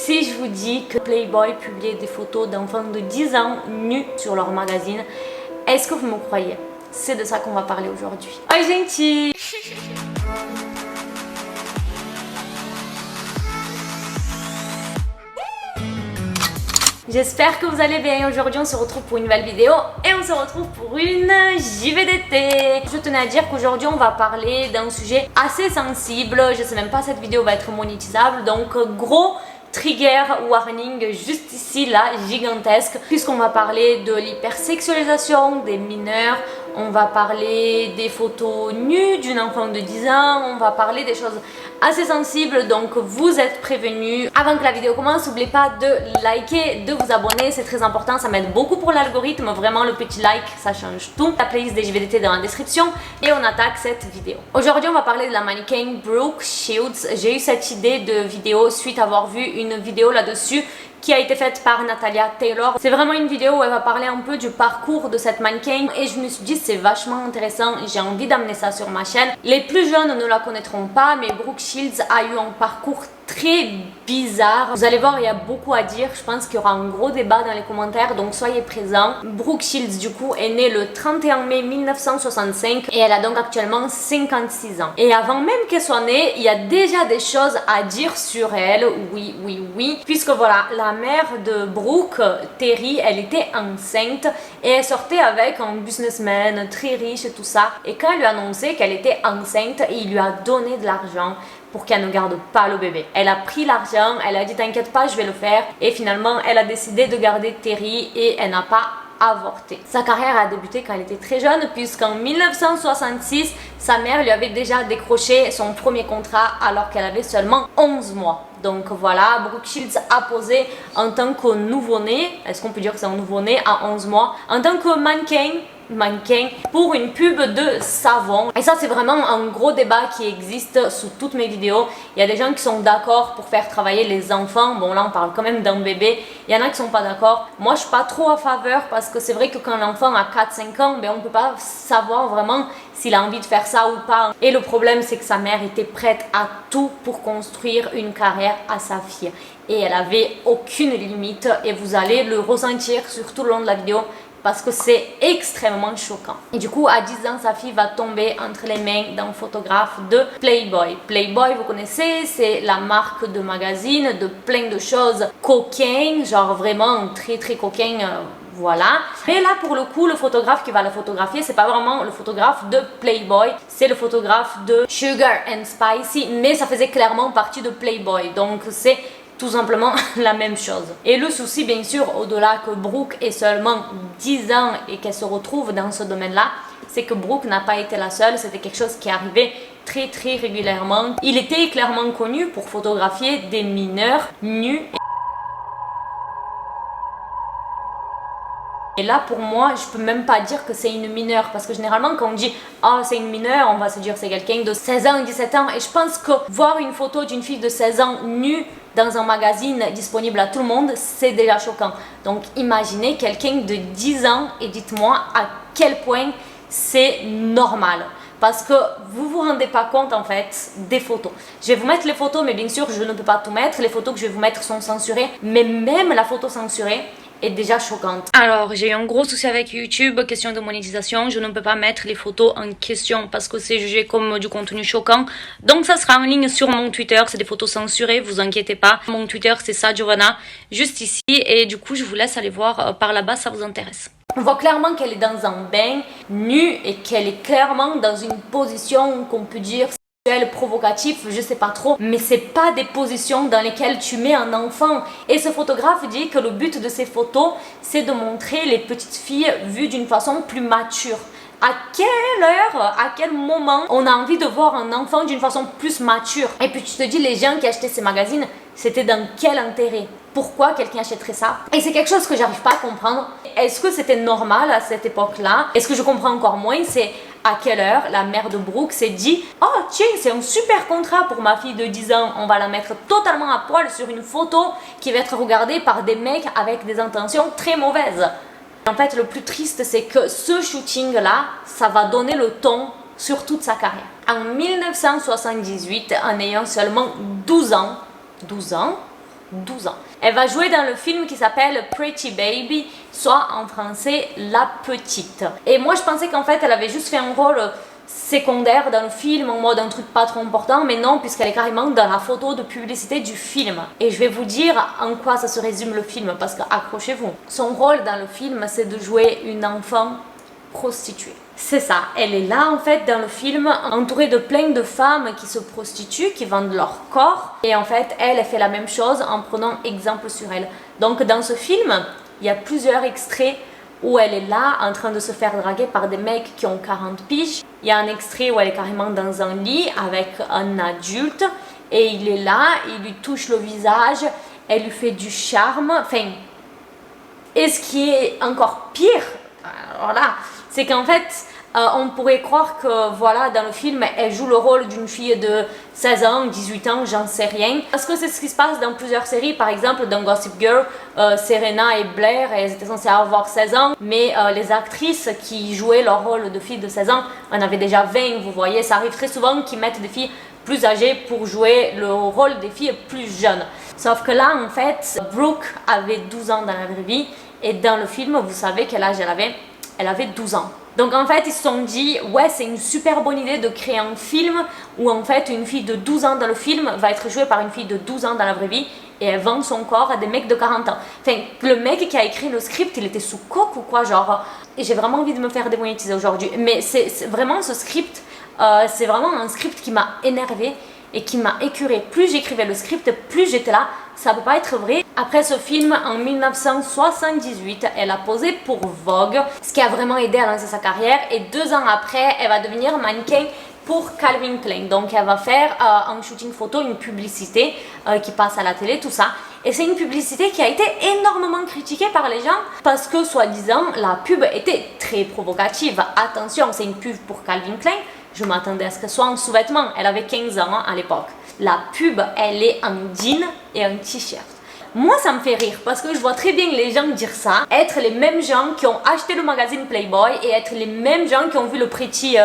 Si je vous dis que Playboy publiait des photos d'enfants de 10 ans nus sur leur magazine, est-ce que vous me croyez? C'est de ça qu'on va parler aujourd'hui. Oi, gente! J'espère que vous allez bien. Aujourd'hui on se retrouve pour une nouvelle vidéo et on se retrouve pour une JVDT. Je tenais à dire qu'aujourd'hui on va parler d'un sujet assez sensible. Je sais même pas si cette vidéo va être monétisable, donc gros trigger warning juste ici là, gigantesque, puisqu'on va parler de l'hypersexualisation des mineurs, on va parler des photos nues d'une enfant de 10 ans, on va parler des choses assez sensibles, donc vous êtes prévenus. Avant que la vidéo commence, n'oubliez pas de liker, de vous abonner, c'est très important, ça m'aide beaucoup pour l'algorithme, vraiment le petit like ça change tout. La playlist des JVDT dans la description et on attaque cette vidéo. Aujourd'hui on va parler de la mannequin Brooke Shields. J'ai eu cette idée de vidéo suite à avoir vu une vidéo là-dessus qui a été faite par Natalia Taylor. C'est vraiment une vidéo où elle va parler un peu du parcours de cette mannequin et je me suis dit c'est vachement intéressant, j'ai envie d'amener ça sur ma chaîne. Les plus jeunes ne la connaîtront pas, mais Brooke Shields a eu un parcours très bizarre. Vous allez voir, il y a beaucoup à dire. Je pense qu'il y aura un gros débat dans les commentaires, donc soyez présents. Brooke Shields du coup est née le 31 mai 1965 et elle a donc actuellement 56 ans. Et avant même qu'elle soit née, il y a déjà des choses à dire sur elle, oui. Puisque voilà, la mère de Brooke, Terry, elle était enceinte et elle sortait avec un businessman très riche et tout ça. Et quand elle lui a annoncé qu'elle était enceinte, il lui a donné de l'argent pour qu'elle ne garde pas le bébé. Elle a pris l'argent, elle a dit t'inquiète pas, je vais le faire. Et finalement, elle a décidé de garder Terry et elle n'a pas avorté. Sa carrière a débuté quand elle était très jeune, puisqu'en 1966, sa mère lui avait déjà décroché son premier contrat alors qu'elle avait seulement 11 mois. Donc voilà, Brooke Shields a posé en tant que nouveau-né, est-ce qu'on peut dire que c'est un nouveau-né à 11 mois, en tant que mannequin pour une pub de savon. Et ça c'est vraiment un gros débat qui existe sous toutes mes vidéos. Il y a des gens qui sont d'accord pour faire travailler les enfants. Bon là on parle quand même d'un bébé. Il y en a qui sont pas d'accord. Moi je suis pas trop à faveur parce que c'est vrai que quand l'enfant a 4-5 ans, ben, on peut pas savoir vraiment s'il a envie de faire ça ou pas. Et le problème c'est que sa mère était prête à tout pour construire une carrière à sa fille. Et elle avait aucune limite et vous allez le ressentir sur tout le long de la vidéo, parce que c'est extrêmement choquant. Et du coup, à 10 ans, sa fille va tomber entre les mains d'un photographe de Playboy. Playboy, vous connaissez, c'est la marque de magazine de plein de choses coquins, genre vraiment très coquin, voilà. Mais là, pour le coup, le photographe qui va la photographier, c'est pas vraiment le photographe de Playboy, c'est le photographe de Sugar and Spicy, mais ça faisait clairement partie de Playboy, donc c'est tout simplement la même chose. Et le souci bien sûr, au-delà que Brooke ait seulement 10 ans et qu'elle se retrouve dans ce domaine-là, c'est que Brooke n'a pas été la seule, c'était quelque chose qui arrivait très régulièrement. Il était clairement connu pour photographier des mineurs nus. Et là pour moi, je peux même pas dire que c'est une mineure, parce que généralement quand on dit ah c'est une mineure, on va se dire c'est quelqu'un de 16 ans, 17 ans. Et je pense que voir une photo d'une fille de 16 ans nue dans un magazine disponible à tout le monde, c'est déjà choquant. Donc imaginez quelqu'un de 10 ans et dites-moi à quel point c'est normal. Parce que vous rendez pas compte en fait des photos. Je vais vous mettre les photos, mais bien sûr je ne peux pas tout mettre. Les photos que je vais vous mettre sont censurées, mais même la photo censurée est déjà choquante. Alors j'ai eu un gros souci avec YouTube, question de monétisation, je ne peux pas mettre les photos en question parce que c'est jugé comme du contenu choquant. Donc ça sera en ligne sur mon Twitter, c'est des photos censurées, vous inquiétez pas. Mon Twitter c'est ça, Giovanna, juste ici, et du coup je vous laisse aller voir par là-bas, ça vous intéresse. On voit clairement qu'elle est dans un bain, nue, et qu'elle est clairement dans une position qu'on peut dire provocatif, je sais pas trop, mais c'est pas des positions dans lesquelles tu mets un enfant. Et ce photographe dit que le but de ces photos, c'est de montrer les petites filles vues d'une façon plus mature. À quelle heure, à quel moment on a envie de voir un enfant d'une façon plus mature? Et puis tu te dis, les gens qui achetaient ces magazines, c'était dans quel intérêt? Pourquoi quelqu'un achèterait ça? Et c'est quelque chose que j'arrive pas à comprendre. Est-ce que c'était normal à cette époque-là? Et ce que je comprends encore moins, c'est à quelle heure la mère de Brooke s'est dit « Oh tiens, c'est un super contrat pour ma fille de 10 ans, on va la mettre totalement à poil sur une photo qui va être regardée par des mecs avec des intentions très mauvaises. » En fait, le plus triste, c'est que ce shooting-là, ça va donner le ton sur toute sa carrière. En 1978, en ayant seulement 12 ans, 12 ans. Elle va jouer dans le film qui s'appelle Pretty Baby, soit en français La Petite. Et moi je pensais qu'en fait elle avait juste fait un rôle secondaire dans le film, en mode un truc pas trop important, mais non, puisqu'elle est carrément dans la photo de publicité du film. Et je vais vous dire en quoi ça se résume le film, parce que accrochez-vous. Son rôle dans le film, c'est de jouer une enfant prostituée. C'est ça, elle est là en fait dans le film, entourée de plein de femmes qui se prostituent, qui vendent leur corps. Et en fait, elle fait la même chose en prenant exemple sur elle. Donc dans ce film, il y a plusieurs extraits où elle est là en train de se faire draguer par des mecs qui ont 40 piges. Il y a un extrait où elle est carrément dans un lit avec un adulte et il est là, il lui touche le visage, elle lui fait du charme. Enfin, et ce qui est encore pire, alors là, c'est qu'en fait, on pourrait croire que voilà, dans le film, elle joue le rôle d'une fille de 16 ans, 18 ans, j'en sais rien. Parce que c'est ce qui se passe dans plusieurs séries, par exemple dans Gossip Girl, Serena et Blair, elles étaient censées avoir 16 ans, mais les actrices qui jouaient leur rôle de filles de 16 ans en avaient déjà 20, vous voyez, ça arrive très souvent qu'ils mettent des filles plus âgées pour jouer le rôle des filles plus jeunes. Sauf que là, en fait, Brooke avait 12 ans dans la vraie vie, et dans le film, vous savez quel âge elle avait? Elle avait 12 ans. Donc en fait, ils se sont dit, ouais, c'est une super bonne idée de créer un film où en fait, une fille de 12 ans dans le film va être jouée par une fille de 12 ans dans la vraie vie et elle vend son corps à des mecs de 40 ans. Enfin, le mec qui a écrit le script, il était sous coke ou quoi, genre. Et j'ai vraiment envie de me faire démonétiser aujourd'hui. Mais c'est vraiment ce script, c'est vraiment un script qui m'a énervée et qui m'a écœurée. Plus j'écrivais le script, plus j'étais là, ça peut pas être vrai. Après ce film, en 1978, elle a posé pour Vogue, ce qui a vraiment aidé à lancer sa carrière. Et 2 ans après, elle va devenir mannequin pour Calvin Klein. Donc elle va faire en shooting photo une publicité qui passe à la télé, tout ça. Et c'est une publicité qui a été énormément critiquée par les gens parce que, soi-disant, la pub était très provocative. Attention, c'est une pub pour Calvin Klein. Je m'attendais à ce qu'elle soit en sous-vêtements. Elle avait 15 ans à l'époque. La pub, elle est en jean et un t-shirt. Moi, ça me fait rire parce que je vois très bien les gens dire ça, être les mêmes gens qui ont acheté le magazine Playboy et être les mêmes gens qui ont vu le Pretty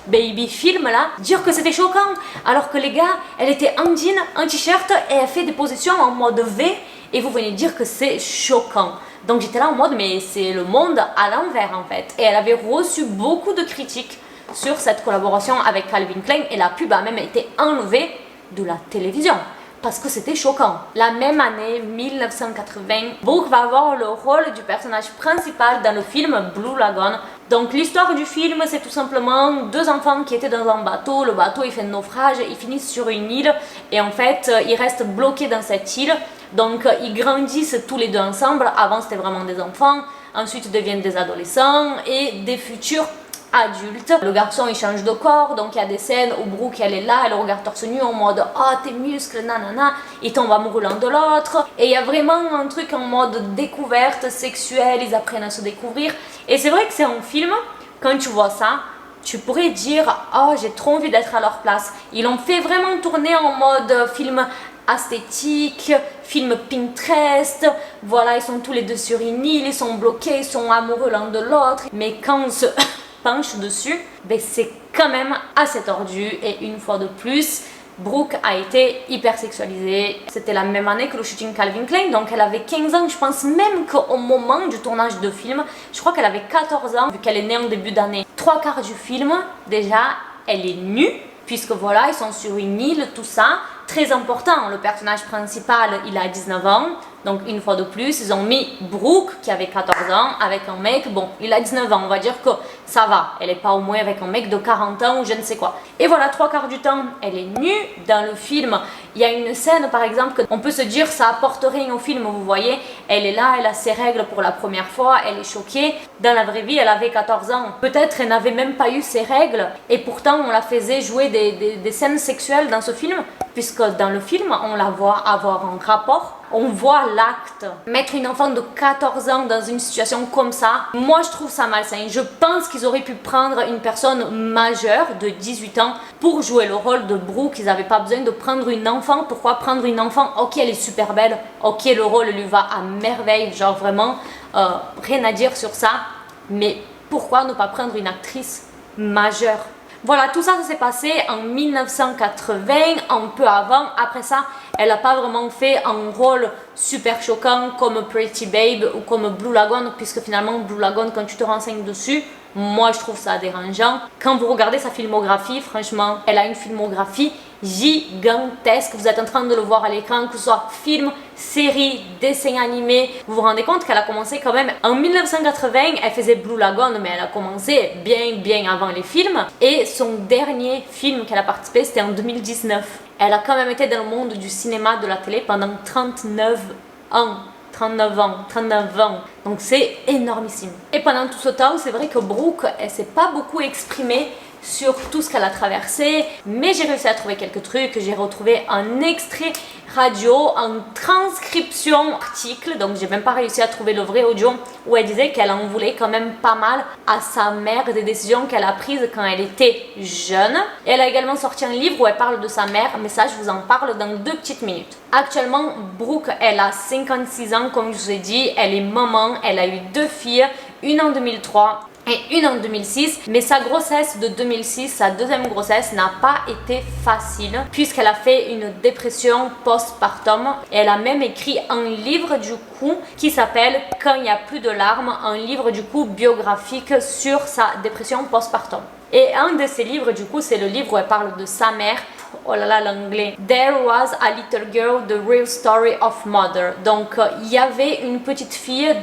Baby film là, dire que c'était choquant. Alors que les gars, elle était en jean, en t-shirt et elle fait des positions en mode V et vous venez dire que c'est choquant. Donc j'étais là en mode, mais c'est le monde à l'envers en fait. Et elle avait reçu beaucoup de critiques sur cette collaboration avec Calvin Klein et la pub a même été enlevée de la télévision parce que c'était choquant. La même année, 1980, Brooke va avoir le rôle du personnage principal dans le film Blue Lagoon. Donc l'histoire du film, c'est tout simplement 2 enfants qui étaient dans un bateau, le bateau il fait un naufrage, ils finissent sur une île et en fait ils restent bloqués dans cette île. Donc ils grandissent tous les deux ensemble, avant c'était vraiment des enfants, ensuite ils deviennent des adolescents et des futurs adulte. Le garçon il change de corps, donc il y a des scènes où Brooke elle est là, elle regarde torse nu en mode oh tes muscles nanana, il tombe amoureux l'un de l'autre et il y a vraiment un truc en mode découverte sexuelle, ils apprennent à se découvrir et c'est vrai que c'est un film, quand tu vois ça tu pourrais dire oh j'ai trop envie d'être à leur place. Ils l'ont fait vraiment tourner en mode film esthétique, film Pinterest, voilà ils sont tous les deux sur une île, ils sont bloqués, ils sont amoureux l'un de l'autre, mais quand on se penche dessus, ben c'est quand même assez tordu et une fois de plus, Brooke a été hyper sexualisée. C'était la même année que le shooting Calvin Klein, donc elle avait 15 ans, je pense même qu'au moment du tournage de film, je crois qu'elle avait 14 ans vu qu'elle est née en début d'année. 3/4 du film, déjà, elle est nue, puisque voilà, ils sont sur une île, tout ça. Très important, le personnage principal, il a 19 ans, donc une fois de plus, ils ont mis Brooke, qui avait 14 ans, avec un mec, bon, il a 19 ans, on va dire que ça va, elle n'est pas au moins avec un mec de 40 ans ou je ne sais quoi. Et voilà, 3/4 du temps, elle est nue. Dans le film, il y a une scène, par exemple, on peut se dire, ça apporte rien au film, vous voyez, elle est là, elle a ses règles pour la première fois, elle est choquée. Dans la vraie vie, elle avait 14 ans. Peut-être elle n'avait même pas eu ses règles, et pourtant, on la faisait jouer des scènes sexuelles dans ce film, puisque dans le film, on la voit avoir un rapport, on voit l'acte. Mettre une enfant de 14 ans dans une situation comme ça, moi je trouve ça malsain. Je pense qu'ils auraient pu prendre une personne majeure de 18 ans pour jouer le rôle de Brooke. Ils n'avaient pas besoin de prendre une enfant. Pourquoi prendre une enfant? Ok, elle est super belle, ok, le rôle lui va à merveille, genre vraiment, rien à dire sur ça, mais pourquoi ne pas prendre une actrice majeure? Voilà, tout ça, ça s'est passé en 1980, un peu avant. Après ça, elle n'a pas vraiment fait un rôle super choquant comme Pretty Babe ou comme Blue Lagoon, puisque finalement Blue Lagoon, quand tu te renseignes dessus, moi je trouve ça dérangeant. Quand vous regardez sa filmographie, franchement, elle a une filmographie gigantesque. Vous êtes en train de le voir à l'écran, que ce soit film, série, dessin animé. Vous vous rendez compte qu'elle a commencé quand même en 1980, elle faisait Blue Lagoon, mais elle a commencé bien avant les films. Et son dernier film qu'elle a participé, c'était en 2019. Elle a quand même été dans le monde du cinéma, de la télé pendant 39 ans. 39 ans, donc c'est énormissime. Et pendant tout ce temps, c'est vrai que Brooke, elle s'est pas beaucoup exprimée sur tout ce qu'elle a traversé, mais j'ai réussi à trouver quelques trucs. J'ai retrouvé un extrait radio, en transcription article, donc j'ai même pas réussi à trouver le vrai audio, où elle disait qu'elle en voulait quand même pas mal à sa mère des décisions qu'elle a prises quand elle était jeune. Et elle a également sorti un livre où elle parle de sa mère, mais ça je vous en parle dans 2 petites minutes. Actuellement, Brooke, elle a 56 ans, comme je vous ai dit, elle est maman, elle a eu 2 filles, une en 2003 et une en 2006, mais sa grossesse de 2006, sa deuxième grossesse, n'a pas été facile puisqu'elle a fait une dépression postpartum et elle a même écrit un livre du coup qui s'appelle Quand il n'y a plus de larmes, un livre du coup biographique sur sa dépression postpartum. Et un de ces livres du coup, c'est le livre où elle parle de sa mère. Oh là là, l'anglais. There was a little girl, the real story of mother. Donc, il y avait une petite fille,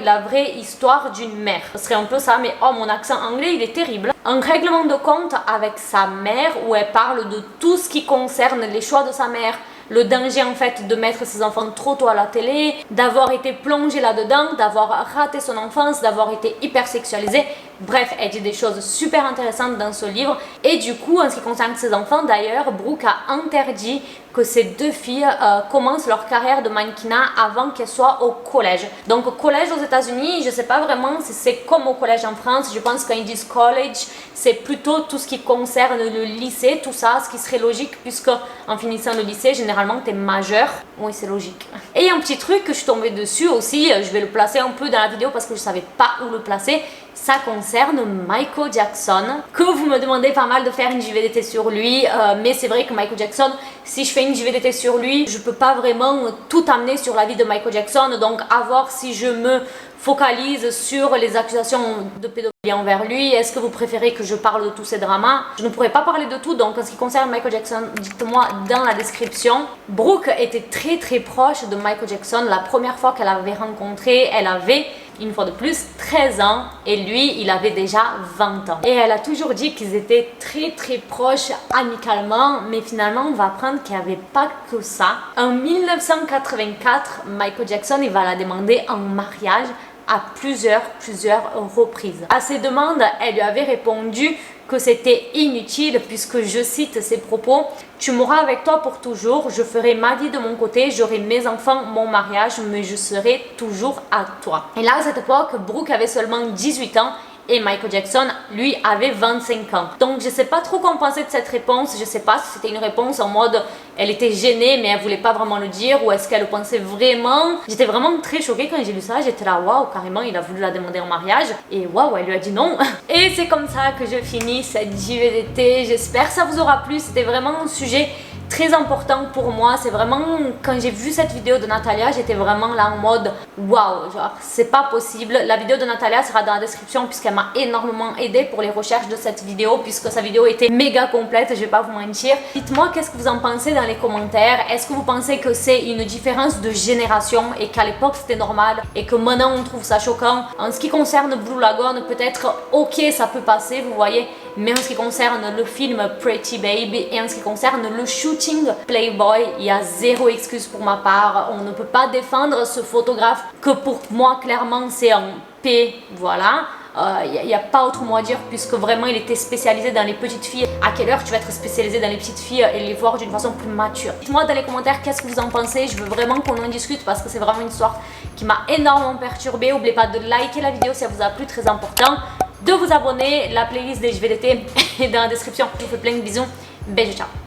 la vraie histoire d'une mère. Ce serait un peu ça, mais oh, mon accent anglais, il est terrible. Un règlement de compte avec sa mère où elle parle de tout ce qui concerne les choix de sa mère, le danger en fait de mettre ses enfants trop tôt à la télé, d'avoir été plongée là-dedans, d'avoir raté son enfance, d'avoir été hyper sexualisée. Bref, elle dit des choses super intéressantes dans ce livre. Et du coup, en ce qui concerne ses enfants, d'ailleurs, Brooke a interdit que ces 2 filles commencent leur carrière de mannequinat avant qu'elles soient au collège. Donc, au collège aux États-Unis, je ne sais pas vraiment si c'est comme au collège en France. Je pense quand ils disent college, c'est plutôt tout ce qui concerne le lycée, tout ça, ce qui serait logique puisque en finissant le lycée, généralement, tu es majeur. Oui, c'est logique. Et un petit truc que je suis tombée dessus aussi, je vais le placer un peu dans la vidéo parce que je ne savais pas où le placer. Ça concerne Michael Jackson, que vous me demandez pas mal de faire une JVDT sur lui, mais c'est vrai que Michael Jackson, si je fais une JVDT sur lui, je peux pas vraiment tout amener sur la vie de Michael Jackson, donc à voir si je me focalise sur les accusations de pédophilie envers lui. Est-ce que vous préférez que je parle de tous ces dramas? Je ne pourrais pas parler de tout, donc en ce qui concerne Michael Jackson, dites-moi dans la description. Brooke était très proche de Michael Jackson. La première fois qu'elle l'avait rencontré, elle avait, une fois de plus, 13 ans et lui, il avait déjà 20 ans. Et elle a toujours dit qu'ils étaient très proches amicalement, mais finalement, on va apprendre qu'il n'y avait pas que ça. En 1984, Michael Jackson, il va la demander en mariage à plusieurs reprises. À ses demandes, elle lui avait répondu que c'était inutile puisque, je cite ses propos, « Tu mourras avec toi pour toujours, je ferai ma vie de mon côté, j'aurai mes enfants, mon mariage, mais je serai toujours à toi. » Et là, à cette époque, Brooke avait seulement 18 ans et Michael Jackson, lui, avait 25 ans. Donc, je sais pas trop quoi penser de cette réponse. Je sais pas si c'était une réponse en mode elle était gênée, mais elle voulait pas vraiment le dire, ou est-ce qu'elle le pensait vraiment. J'étais vraiment très choquée quand j'ai lu ça. J'étais là, waouh, carrément, il a voulu la demander en mariage. Et waouh, elle lui a dit non. Et c'est comme ça que je finis cette JVDT. J'espère que ça vous aura plu. C'était vraiment un sujet très important pour moi. C'est vraiment, quand j'ai vu cette vidéo de Natalia, j'étais vraiment là en mode waouh, genre c'est pas possible. La vidéo de Natalia sera dans la description puisqu'elle m'a énormément aidé pour les recherches de cette vidéo, puisque sa vidéo était méga complète, je vais pas vous mentir. Dites-moi qu'est-ce que vous en pensez dans les commentaires. Est-ce que vous pensez que c'est une différence de génération et qu'à l'époque c'était normal et que maintenant on trouve ça choquant? En ce qui concerne Blue Lagoon, peut-être ok, ça peut passer, vous voyez, mais en ce qui concerne le film Pretty Baby et en ce qui concerne le shooting Playboy, il y a zéro excuse pour ma part. On ne peut pas défendre ce photographe que pour moi clairement c'est un P, voilà. Il n'y a pas autre mot à dire puisque vraiment il était spécialisé dans les petites filles. À quelle heure tu vas être spécialisé dans les petites filles et les voir d'une façon plus mature? Dites-moi dans les commentaires qu'est-ce que vous en pensez. Je veux vraiment qu'on en discute parce que c'est vraiment une histoire qui m'a énormément perturbée. N'oubliez pas de liker la vidéo si elle vous a plu, très important. De vous abonner, la playlist des JVDT est dans la description. Je vous fais plein de bisous. Bisous, ciao.